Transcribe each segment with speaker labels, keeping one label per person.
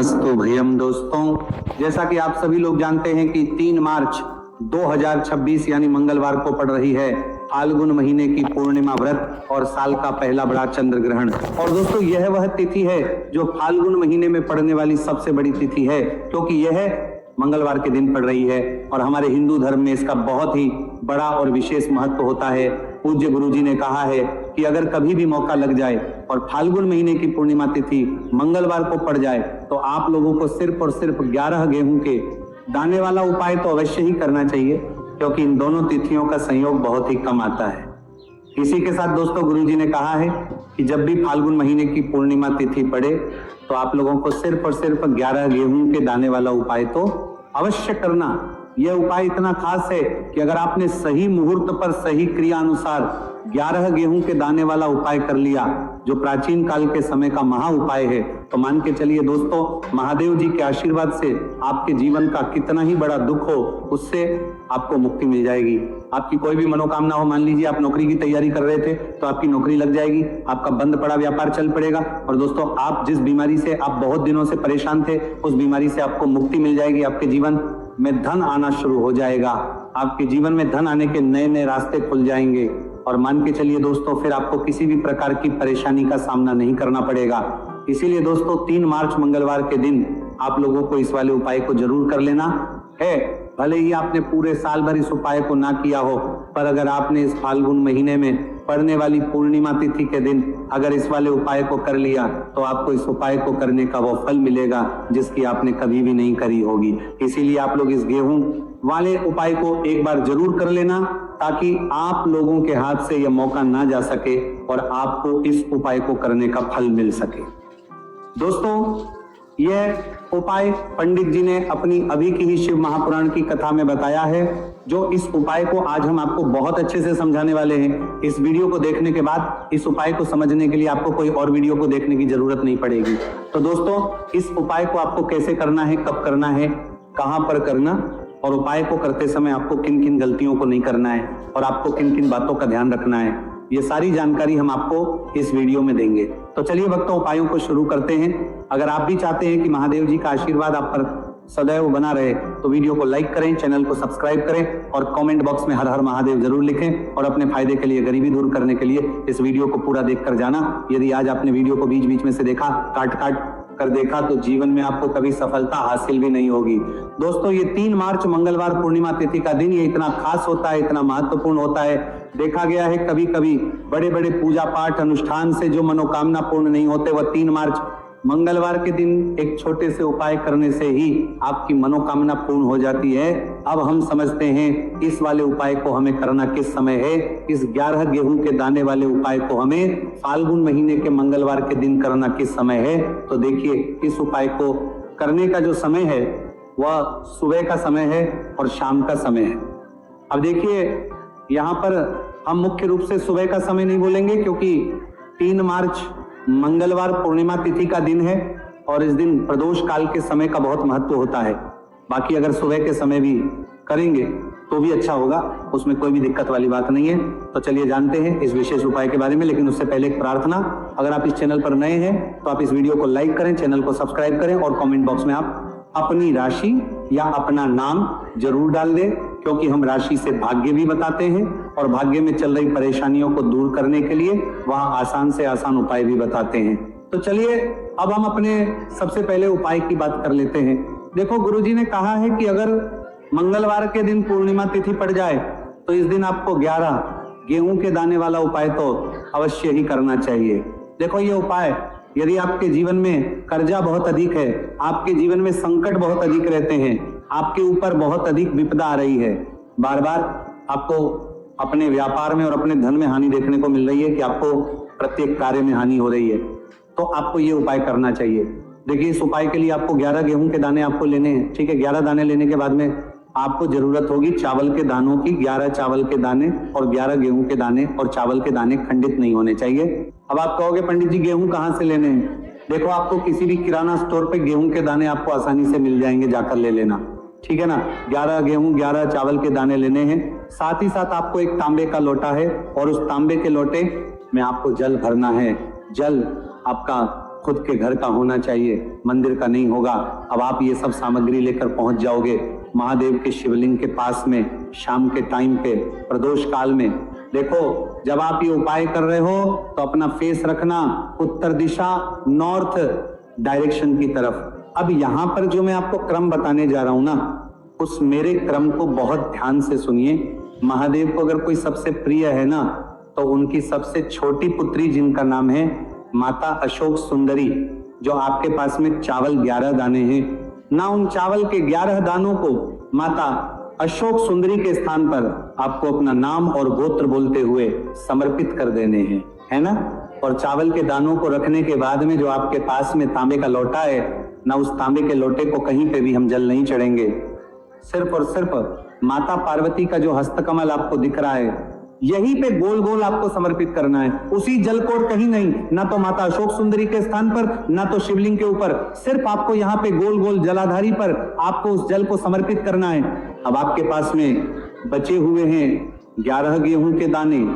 Speaker 1: नमस्ते भैयम दोस्तों, जैसा कि आप सभी लोग जानते हैं कि 3 मार्च 2026 यानी मंगलवार को पड़ रही है फाल्गुन महीने की पूर्णिमा व्रत और साल का पहला बड़ा चंद्र ग्रहण। और दोस्तों यह वह तिथि है जो फाल्गुन महीने में पड़ने वाली सबसे बड़ी तिथि है, क्योंकि यह मंगलवार के दिन पड़ रही है और हमारे हिंदू धर्म में इसका बहुत ही बड़ा और विशेष महत्व होता है। पूज्य गुरुजी ने कहा है कि अगर कभी भी मौका लग जाए और फाल्गुन महीने की पूर्णिमा तिथि मंगलवार को पड़ जाए तो आप लोगों को सिर्फ और सिर्फ 11 गेहूं के दाने वाला उपाय तो अवश्य ही करना चाहिए, क्योंकि इन दोनों तिथियों का संयोग बहुत ही कम आता है। इसी के साथ दोस्तों गुरुजी ने कहा है कि जब भी फाल्गुन महीने की पूर्णिमा तिथि पड़े तो आप लोगों को सिर्फ और सिर्फ 11 गेहूं के दाने वाला उपाय तो अवश्य करना। यह उपाय इतना खास है कि अगर आपने सही मुहूर्त पर सही क्रिया अनुसार 11 गेहूं के दाने वाला उपाय कर लिया, जो प्राचीन काल के समय का महा उपाय है, तो मान के चलिए दोस्तों, महादेव जी के आशीर्वाद से आपके जीवन का कितना ही बड़ा दुख हो उससे आपको मुक्ति मिल जाएगी। आपकी कोई भी मनोकामना हो, मान लीजिए आप नौकरी की तैयारी कर रहे थे तो आपकी नौकरी लग जाएगी, आपका बंद पड़ा व्यापार चल पड़ेगा। और दोस्तों आप जिस बीमारी से आप बहुत दिनों से परेशान थे उस बीमारी से आपको मुक्ति मिल जाएगी। आपके जीवन में धन आना शुरू हो जाएगा, आपके जीवन में धन आने के नए नए रास्ते खुल जाएंगे। और मान के चलिए दोस्तों, फिर आपको किसी भी प्रकार की परेशानी का सामना नहीं करना पड़ेगा। इसीलिए दोस्तों 3 मार्च मंगलवार के दिन आप लोगों को इस वाले उपाय को जरूर कर लेना है। भले ही आपने पूरे साल भर इस उपाय को ना किया हो, पर अगर आपने इस फाल्गुन महीने में पड़ने वाली पूर्णिमा तिथि के दिन अगर इस वाले उपाय को कर लिया तो आपको इस उपाय को करने का वो फल मिलेगा जिसकी आपने कभी भी नहीं करी होगी। इसीलिए आप लोग इस गेहूं वाले उपाय को एक बार जरूर कर लेना, ताकि आप लोगों के हाथ से यह मौका ना जा सके और आपको इस उपाय को करने का फल मिल सके। दोस्तों यह उपाय पंडित जी ने अपनी अभी की ही शिव महापुराण की कथा में बताया है, जो इस उपाय को आज हम आपको बहुत अच्छे से समझाने वाले हैं। इस वीडियो को देखने के बाद इस उपाय को समझने के लिए आपको कोई और वीडियो को देखने की जरूरत नहीं पड़ेगी। तो दोस्तों इस उपाय को आपको कैसे करना है, कब करना है, कहां पर करना, और उपाय को करते समय आपको किन किन गलतियों को नहीं करना है और आपको किन किन बातों का ध्यान रखना है, ये सारी जानकारी हम आपको इस वीडियो में देंगे। तो चलिए भक्तों उपायों को शुरू करते हैं। अगर आप भी चाहते हैं कि महादेव जी का आशीर्वाद आप पर सदैव बना रहे तो वीडियो को लाइक करें, चैनल को सब्सक्राइब करें और कमेंट बॉक्स में हर हर महादेव जरूर लिखें। और अपने फायदे के लिए, गरीबी दूर करने के लिए इस वीडियो को पूरा देख कर जाना। यदि आज आपने वीडियो को बीच बीच में से देखा, काट कर देखा, तो जीवन में आपको कभी सफलता हासिल भी नहीं होगी। दोस्तों ये 3 मार्च मंगलवार पूर्णिमा तिथि का दिन ये इतना खास होता है, इतना महत्वपूर्ण होता है। देखा गया है कभी कभी बड़े बड़े पूजा पाठ अनुष्ठान से जो मनोकामना पूर्ण नहीं होते, वह 3 मार्च मंगलवार के दिन एक छोटे से उपाय करने से ही आपकी मनोकामना पूर्ण हो जाती है। अब हम समझते हैं इस वाले उपाय को हमें करना किस समय है। इस 11 गेहूं के दाने वाले उपाय को हमें फाल्गुन महीने के मंगलवार के दिन करना किस समय है। तो देखिए इस उपाय को करने का जो समय है वह सुबह का समय है और शाम का समय है। अब देखिए यहाँ पर हम मुख्य रूप से सुबह का समय नहीं बोलेंगे, क्योंकि 3 मार्च मंगलवार पूर्णिमा तिथि का दिन है और इस दिन प्रदोष काल के समय का बहुत महत्व होता है। बाकी अगर सुबह के समय भी करेंगे तो भी अच्छा होगा, उसमें कोई भी दिक्कत वाली बात नहीं है। तो चलिए जानते हैं इस विशेष उपाय के बारे में। लेकिन उससे पहले एक प्रार्थना, अगर आप इस चैनल पर नए हैं तो आप इस वीडियो को लाइक करें, चैनल को सब्सक्राइब करें और कमेंट बॉक्स में आप अपनी राशि या अपना नाम जरूर डाल दें, क्योंकि हम राशि से भाग्य भी बताते हैं और भाग्य में चल रही परेशानियों को दूर करने के लिए वहां आसान से आसान उपाय भी बताते हैं। तो चलिए अब हम अपने सबसे पहले उपाय की बात कर लेते हैं। देखो गुरुजी ने कहा है कि अगर मंगलवार के दिन पूर्णिमा तिथि पड़ जाए तो इस दिन आपको 11 गेहूं के दाने वाला उपाय तो अवश्य ही करना चाहिए। देखो ये उपाय, यदि आपके जीवन में कर्जा बहुत अधिक है, आपके जीवन में संकट बहुत अधिक रहते हैं, आपके ऊपर बहुत अधिक विपदा आ रही है, बार बार आपको अपने व्यापार में और अपने धन में हानि देखने को मिल रही है कि आपको प्रत्येक कार्य में हानि हो रही है, तो आपको ये उपाय करना चाहिए। देखिए इस उपाय के लिए आपको 11 गेहूं के दाने आपको लेने हैं, ठीक है। 11 दाने लेने के बाद में आपको जरूरत होगी चावल के दानों की। 11 चावल के दाने और 11 गेहूं के दाने, और चावल के दाने खंडित नहीं होने चाहिए। अब आप कहोगे पंडित जी गेहूं कहाँ से लेने हैं? देखो आपको किसी भी किराना स्टोर पे गेहूं के दाने आपको आसानी से मिल जाएंगे, जाकर ले लेना, ठीक है ना। 11 गेहूं 11 चावल के दाने लेने हैं। साथ ही साथ आपको एक तांबे का लोटा है और उस तांबे के लोटे में आपको जल भरना है। जल आपका खुद के घर का होना चाहिए, मंदिर का नहीं होगा। अब आप ये सब सामग्री लेकर पहुंच जाओगे महादेव के शिवलिंग के पास में शाम के टाइम पे प्रदोष काल में। देखो, जब आप ये उपाय कर रहे हो तो अपना फेस रखना उत्तर दिशा, नॉर्थ डायरेक्शन की तरफ। अब यहाँ पर जो मैं आपको क्रम बताने जा रहा हूं ना, उस मेरे क्रम को बहुत ध्यान से सुनिए। महादेव को अगर कोई सबसे प्रिय है ना, तो उनकी सबसे छोटी पुत्री जिनका नाम है माता अशोक सुंदरी, जो आपके पास में चावल 11 दाने हैं ना, उन चावल के 11 दानों को माता अशोक सुंदरी के स्थान पर आपको अपना नाम और गोत्र बोलते हुए समर्पित कर देने हैं, है ना। और चावल के दानों को रखने के बाद में जो आपके पास में तांबे का लोटा है ना, उस तांबे के लोटे को कहीं पे भी हम जल नहीं चढ़ेंगे। सिर्फ और सिर्फ माता पार्वती का जो हस्तकमल आपको दिख रहा है, यहीं पे गोल गोल आपको समर्पित करना है। उसी जल को, कहीं नहीं, ना तो माता अशोक सुंदरी के स्थान पर, ना तो शिवलिंग के ऊपर, सिर्फ आपको यहाँ पे गोल गोल जलाधारी पर आपको उस जल को समर्पित करना है। अब आपके पास में बचे हुए हैं 11 गेहूं के दाने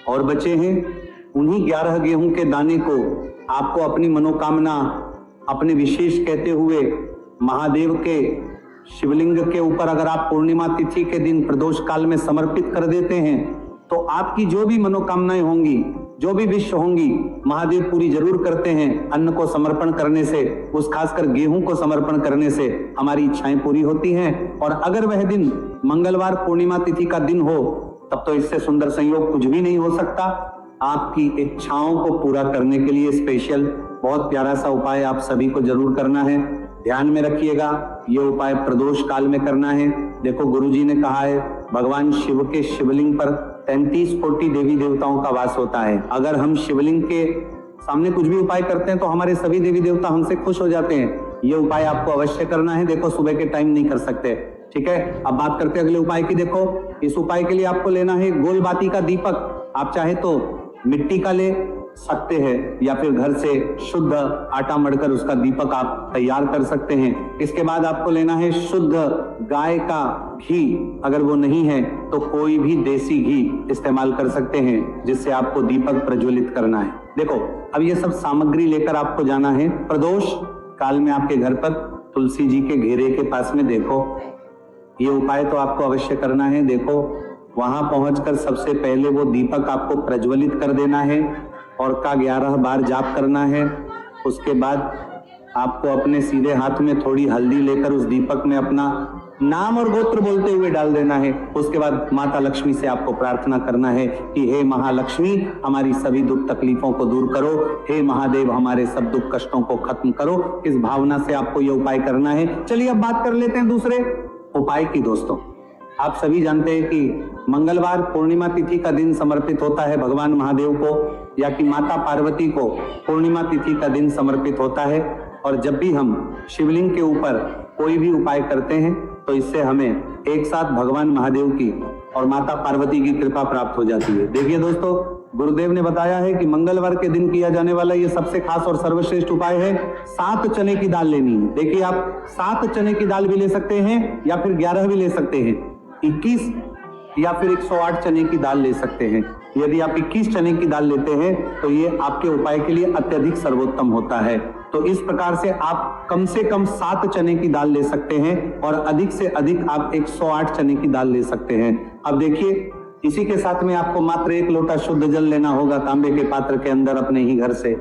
Speaker 1: और बचे हैं, उन्हीं 11 गेहूं के दाने को आपको अपनी मनोकामना, अपने विशेष कहते हुए महादेव के शिवलिंग के ऊपर अगर आप पूर्णिमा तिथि के दिन प्रदोष काल में समर्पित कर देते हैं, तो आपकी जो भी मनोकामनाएं होंगी, जो भी विश होंगी, महादेव पूरी जरूर करते हैं। अन्न को समर्पण करने से, उस खासकर गेहूं को समर्पण करने से हमारी इच्छाएं पूरी होती हैं। और अगर वह दिन मंगलवार पूर्णिमा तिथि का दिन हो, तब तो इससे सुंदर संयोग कुछ भी नहीं हो सकता। आपकी इच्छाओं को पूरा करने के लिए स्पेशल बहुत प्यारा सा उपाय आप सभी को जरूर करना है। ध्यान में रखिएगा, ये उपाय प्रदोष काल में करना है। देखो, गुरुजी ने कहा है भगवान शिव के शिवलिंग पर 33 कोटि देवी देवताओं का वास होता है। अगर हम शिवलिंग के सामने कुछ भी उपाय करते हैं तो हमारे सभी देवी देवता हमसे खुश हो जाते हैं। ये उपाय आपको अवश्य करना है। देखो, सुबह के टाइम नहीं कर सकते, ठीक है। अब बात करते हैं अगले उपाय की। देखो, इस उपाय के लिए आपको लेना है गोल बाती का दीपक। आप चाहे तो मिट्टी का ले सकते हैं या फिर घर से शुद्ध आटा मढ़कर उसका दीपक आप तैयार कर सकते हैं। इसके बाद आपको लेना है शुद्ध गाय का घी, अगर वो नहीं है तो कोई भी देसी घी इस्तेमाल कर सकते हैं, जिससे आपको दीपक प्रज्वलित करना है। देखो, अब ये सब सामग्री लेकर आपको जाना है प्रदोष काल में आपके घर पर तुलसी जी के घेरे के पास में। देखो, ये उपाय तो आपको अवश्य करना है। देखो, वहां पहुंचकर सबसे पहले वो दीपक आपको प्रज्वलित कर देना है और का 11 बार जाप करना है। उसके बाद आपको अपने सीधे हाथ में थोड़ी हल्दी लेकर उस दीपक में अपना नाम और गोत्र बोलते हुए डाल देना है। उसके बाद माता लक्ष्मी से आपको प्रार्थना करना है कि हे महालक्ष्मी, हमारी सभी दुख तकलीफों को दूर करो, हे महादेव, हमारे सब दुख कष्टों को खत्म करो। इस भावना से आपको ये उपाय करना है। चलिए अब बात कर लेते हैं दूसरे उपाय की। दोस्तों, आप सभी जानते हैं कि मंगलवार पूर्णिमा तिथि का दिन समर्पित होता है भगवान महादेव को, या कि माता पार्वती को पूर्णिमा तिथि का दिन समर्पित होता है। और जब भी हम शिवलिंग के ऊपर कोई भी उपाय करते हैं तो इससे हमें एक साथ भगवान महादेव की और माता पार्वती की कृपा प्राप्त हो जाती है। देखिए दोस्तों, गुरुदेव ने बताया है कि मंगलवार के दिन किया जाने वाला ये सबसे खास और सर्वश्रेष्ठ उपाय है। 7 चने की दाल लेनी है। देखिए, आप 7 चने की दाल भी ले सकते हैं या फिर 11 भी ले सकते हैं, 21 या फिर 108 चने की दाल ले सकते हैं। यदि आप 21 चने की दाल लेते हैं तो ये आपके उपाय के लिए अत्यधिक सर्वोत्तम होता है। तो इस प्रकार से आप कम से कम 7 चने की दाल ले सकते हैं और अधिक से अधिक आप 108 चने की दाल ले सकते हैं। अब देखिए, इसी के साथ में आपको मात्र 1 लोटा शुद्ध जल लेना होगा तांबे के पात्र के अंदर अपने ही घर से,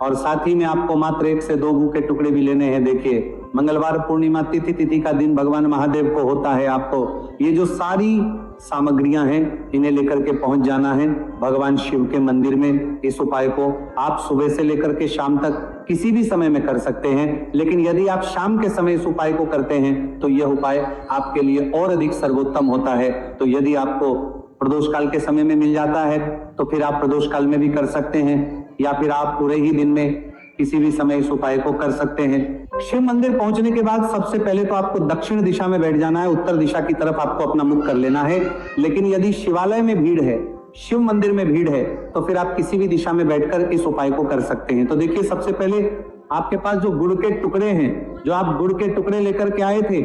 Speaker 1: और साथ ही में आपको मात्र 1 से 2 गू के टुकड़े भी लेने हैं। देखिए, मंगलवार पूर्णिमा तिथि का दिन भगवान महादेव को होता है। आपको ये जो सारी सामग्रियां हैं, इन्हें लेकर के पहुंच जाना है भगवान शिव के मंदिर में। इस उपाय को आप सुबह से लेकर के शाम तक किसी भी समय में कर सकते हैं, लेकिन यदि आप शाम के समय इस उपाय को करते हैं तो यह उपाय आपके लिए और अधिक सर्वोत्तम होता है। तो यदि आपको प्रदोष काल के समय में मिल जाता है तो फिर आप प्रदोष काल में भी कर सकते हैं, या फिर आप पूरे ही दिन में किसी भी समय इस उपाय को कर सकते हैं। शिव मंदिर पहुंचने के बाद सबसे पहले तो आपको दक्षिण दिशा में बैठ जाना है, उत्तर दिशा की तरफ आपको अपना मुख कर लेना है। लेकिन यदि शिवालय में भीड़ है, शिव मंदिर में भीड़ है, तो फिर आप किसी भी दिशा में बैठकर इस उपाय को कर सकते हैं। तो देखिए, सबसे पहले आपके पास जो गुड़ के टुकड़े हैं, जो आप गुड़ के टुकड़े लेकर के आए थे,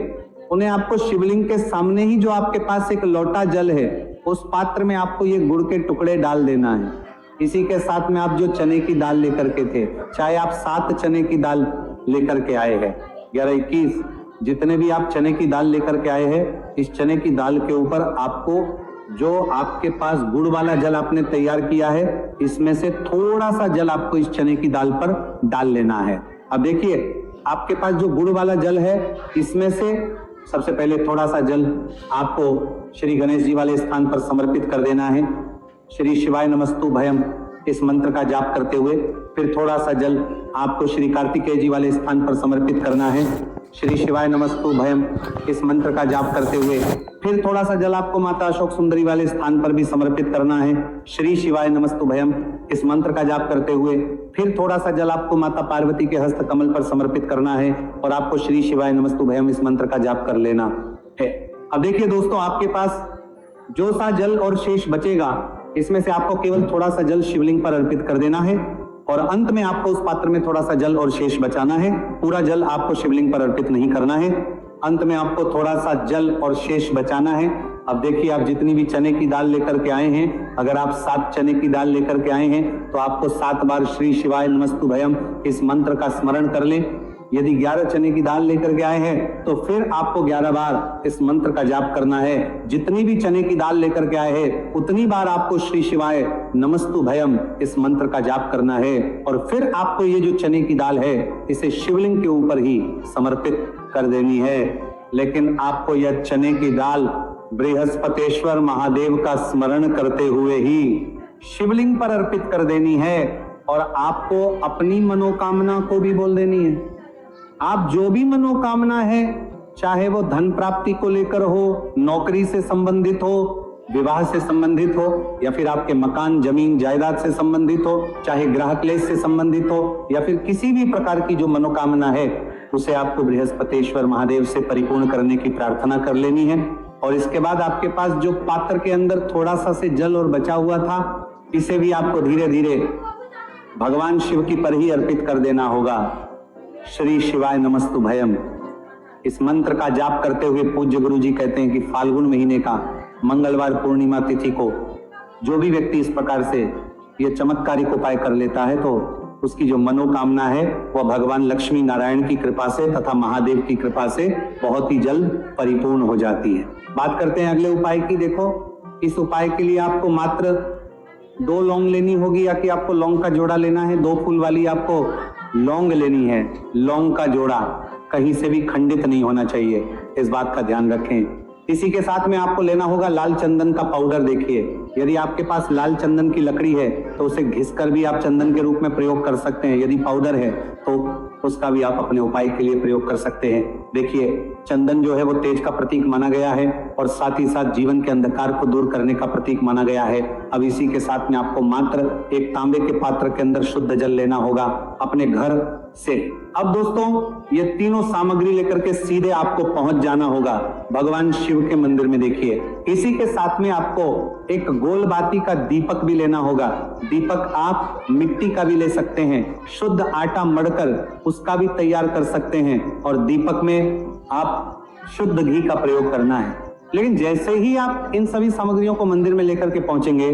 Speaker 1: उन्हें आपको शिवलिंग के सामने ही जो आपके पास एक लोटा जल है, उस पात्र में आपको ये गुड़ के टुकड़े डाल देना है। इसी के साथ में आप जो चने की दाल लेकर के थे, चाहे आप 7 चने की दाल लेकर के आए हैं, 11-21 जितने भी आप चने की दाल लेकर के आए हैं, इस चने की दाल के ऊपर आपको जो आपके पास गुड़ वाला जल आपने तैयार किया है, इसमें से थोड़ा सा जल आपको इस चने की दाल पर डाल लेना है। अब देखिए, आपके पास जो गुड़ वाला जल है, इसमें से सबसे पहले थोड़ा सा जल आपको श्री गणेश जी वाले स्थान पर समर्पित कर देना है। श्री शिवाय नमस्तु भयम इस मंत्र का जाप करते हुए फिर थोड़ा सा जल आपको श्री कार्तिकेय जी वाले स्थान पर समर्पित करना है। श्री शिवाय नमस्तु भयम इस मंत्र का जाप करते हुए फिर थोड़ा सा जल आपको माता अशोक सुंदरी वाले स्थान पर भी समर्पित करना है। श्री शिवाय नमस्तु भयम इस मंत्र का जाप करते हुए फिर थोड़ा सा जल आपको माता पार्वती के हस्त कमल पर समर्पित करना है और आपको श्री शिवाय नमस्तु भयम इस मंत्र का जाप कर लेना है। अब देखिए दोस्तों, आपके पास जो सा जल और शेष बचेगा, इसमें से आपको केवल थोड़ा सा जल शिवलिंग पर अर्पित कर देना है और अंत में आपको उस पात्र में थोड़ा सा जल और शेष बचाना है। पूरा जल आपको शिवलिंग पर अर्पित नहीं करना है, अंत में आपको थोड़ा सा जल और शेष बचाना है। अब देखिए, आप जितनी भी चने की दाल लेकर के आए हैं, अगर आप 7 चने की दाल लेकर के आए हैं तो आपको 7 बार श्री शिवाय नमस्तु भयम इस मंत्र का स्मरण कर लें। यदि 11 चने की दाल लेकर के आए हैं तो फिर आपको 11 बार इस मंत्र का जाप करना है। जितनी भी चने की दाल लेकर के आए हैं, उतनी बार आपको श्री शिवाय नमस्तु भयम इस मंत्र का जाप करना है और फिर आपको ये जो चने की दाल है, इसे शिवलिंग के ऊपर ही समर्पित कर देनी है। लेकिन आपको यह चने की दाल बृहस्पतेश्वर महादेव का स्मरण करते हुए ही शिवलिंग पर अर्पित कर देनी है और आपको अपनी मनोकामना को भी बोल देनी है। आप जो भी मनोकामना है, चाहे वो धन प्राप्ति को लेकर हो, नौकरी से संबंधित हो, विवाह से संबंधित हो, या फिर आपके मकान जमीन जायदाद से संबंधित हो, चाहे ग्रह क्लेश से संबंधित हो, या फिर किसी भी प्रकार की जो मनोकामना है, उसे आपको बृहस्पतेश्वर महादेव से परिपूर्ण करने की प्रार्थना कर लेनी है। और इसके बाद आपके पास जो पात्र के अंदर थोड़ा सा से जल और बचा हुआ था, इसे भी आपको धीरे धीरे भगवान शिव की पर ही अर्पित कर देना होगा। श्री शिवाय नमस्तु भयम इस मंत्र का जाप करते हुए पूज्य गुरु जी कहते हैं कि फाल्गुन महीने का मंगलवार पूर्णिमा तिथि को जो भी व्यक्ति इस प्रकार से ये चमत्कारिक उपाय कर लेता है, तो उसकी जो मनोकामना है वह भगवान लक्ष्मी नारायण की कृपा से तथा महादेव की कृपा से बहुत ही जल्द परिपूर्ण हो जाती है। बात करते हैं अगले उपाय की। देखो, इस उपाय के लिए आपको मात्र 2 लौंग लेनी होगी, या कि आपको लौंग का जोड़ा लेना है। 2 फूल वाली आपको लौंग लेनी है। लौंग का जोड़ा कहीं से भी खंडित नहीं होना चाहिए, इस बात का ध्यान रखें। इसी के साथ में आपको लेना होगा लाल चंदन का पाउडर। देखिए, यदि आपके पास लाल चंदन की लकड़ी है तो उसे घिसकर भी आप चंदन के रूप में प्रयोग कर सकते हैं। यदि पाउडर है तो उसका भी आप अपने उपाय के लिए प्रयोग कर सकते हैं। देखिए, चंदन जो है वो तेज का प्रतीक माना गया है और साथ ही साथ जीवन के अंधकार को दूर करने का प्रतीक माना गया है। अब इसी के साथ में आपको मात्र एक तांबे के पात्र के अंदर शुद्ध जल लेना होगा अपने घर से। अब दोस्तों, ये तीनों सामग्री लेकर के सीधे आपको पहुंच जाना होगा भगवान शिव के मंदिर में। देखिए, इसी के साथ में आपको एक गोल बाती का दीपक भी लेना होगा। दीपक आप मिट्टी का भी ले सकते हैं, शुद्ध आटा मढ़कर उसका भी तैयार कर सकते हैं, और दीपक में आप शुद्ध घी का प्रयोग करना है। लेकिन जैसे ही आप इन सभी सामग्रियों को मंदिर में लेकर के पहुंचेंगे,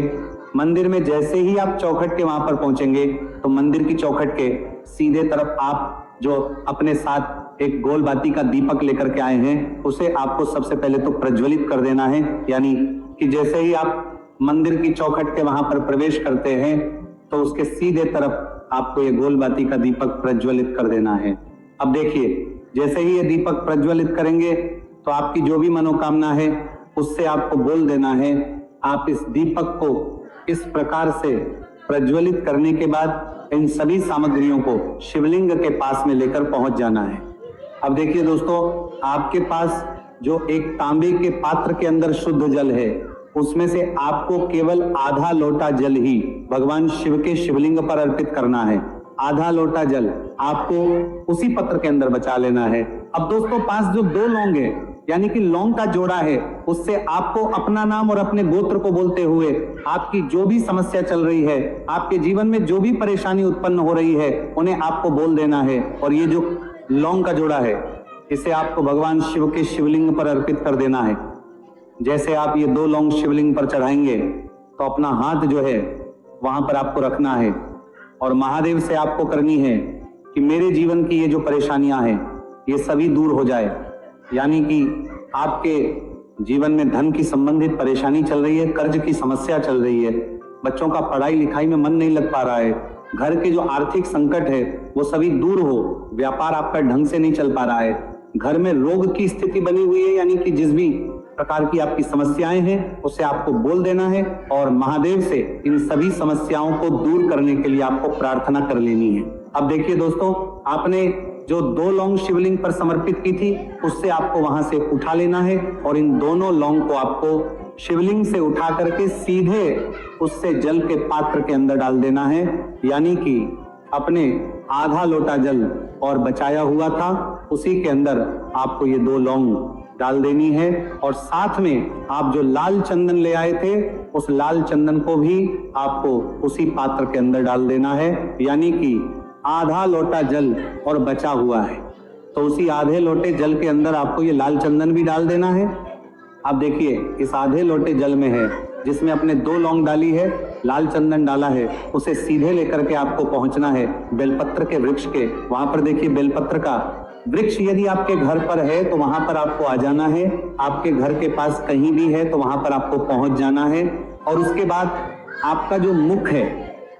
Speaker 1: मंदिर में जैसे ही आप चौखट के वहां पर पहुंचेंगे, तो मंदिर की चौखट के सीधे तरफ आप जो अपने साथ एक गोल बाती का दीपक लेकर के आए हैं, उसे आपको सबसे पहले तो प्रज्वलित कर देना है। यानी कि जैसे ही आप मंदिर की चौखट के वहां पर प्रवेश करते हैं, तो उसके सीधे तरफ आपको ये गोल बाती का दीपक प्रज्वलित कर देना है। अब देखिए, जैसे ही ये दीपक प्रज्वलित करेंगे तो आपकी जो भी मनोकामना है उससे आपको बोल देना है। आप इस दीपक को इस प्रकार से प्रज्वलित करने के बाद इन सभी सामग्रियों को शिवलिंग के पास में लेकर पहुंच जाना है। अब देखिए दोस्तों, आपके पास जो एक तांबे के पात्र के अंदर शुद्ध जल है, उसमें से आपको केवल आधा लोटा जल ही भगवान शिव के शिवलिंग पर अर्पित करना है। आधा लोटा जल आपको उसी पत्र के अंदर बचा लेना है। अब दोस्तों, पास जो 2 लौंग है, यानी कि लौंग का जोड़ा है, उससे आपको अपना नाम और अपने गोत्र को बोलते हुए आपकी जो भी समस्या चल रही है, आपके जीवन में जो भी परेशानी उत्पन्न हो रही है, उन्हें आपको बोल देना है। और ये जो लौंग का जोड़ा है, इसे आपको भगवान शिव के शिवलिंग पर अर्पित कर देना है। जैसे आप ये 2 लौंग शिवलिंग पर चढ़ाएंगे, तो अपना हाथ जो है वहां पर आपको रखना है और महादेव से आपको करनी है कि मेरे जीवन की ये जो परेशानियां हैं ये सभी दूर हो जाए। यानी कि आपके जीवन में धन की संबंधित परेशानी चल रही है, कर्ज की समस्या चल रही है, बच्चों का पढ़ाई लिखाई में मन नहीं लग पा रहा है, घर के जो आर्थिक संकट है वो सभी दूर हो, व्यापार आपका ढंग से नहीं चल पा रहा है, घर में रोग की स्थिति बनी हुई है, यानी कि जिस भी प्रकार की आपकी समस्याएं हैं उसे आपको बोल देना है और महादेव से इन सभी समस्याओं को दूर करने के लिए आपको प्रार्थना कर लेनी है। अब देखिए दोस्तों, आपने जो 2 लौंग शिवलिंग पर समर्पित की थी उससे आपको वहां से उठा लेना है और इन दोनों लौंग को आपको शिवलिंग से उठा करके सीधे उससे जल के पात्र के अंदर डाल देना है। यानी कि अपने आधा लोटा जल और बचाया हुआ था उसी के अंदर आपको ये 2 लौंग डाल देनी है और साथ में आप जो लाल चंदन ले आए थे उस लाल चंदन को भी आपको उसी पात्र के अंदर डाल देना है। यानी कि आधा लोटा जल और बचा हुआ है तो उसी आधे लोटे जल के अंदर आपको ये लाल चंदन भी डाल देना है। अब देखिए, इस आधे लोटे जल में है जिसमें अपने 2 लौंग डाली है, लाल चंदन डाला है, उसे सीधे लेकर के आपको पहुंचना है बेलपत्र के वृक्ष के। वहां पर देखिए बेलपत्र का वृक्ष यदि आपके घर पर है तो वहां पर आपको आ जाना है, आपके घर के पास कहीं भी है तो वहां पर आपको पहुंच जाना है और उसके बाद आपका जो मुख है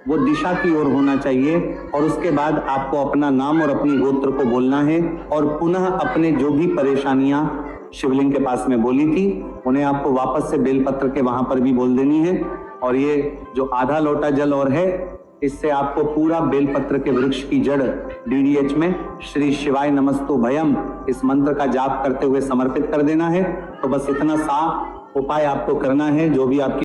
Speaker 1: वो दिशा की ओर होना चाहिए और उसके बाद आपको अपना नाम और अपनी गोत्र को बोलना है और पुनः अपने जो भी परेशानियां शिवलिंग के पास में बोली थी उन्हें आपको वापस से बेलपत्र के वहां पर भी बोल देनी है। और ये जो आधा लोटा जल और है इससे आपको पूरा बेलपत्र के वृक्ष की जड़ DDH में श्री शिवाय नमस्तु भयम इस मंत्र का जाप करते हुए समर्पित कर देना है। तो बस इतना सा उपाय आपको करना है। जो भी आपकी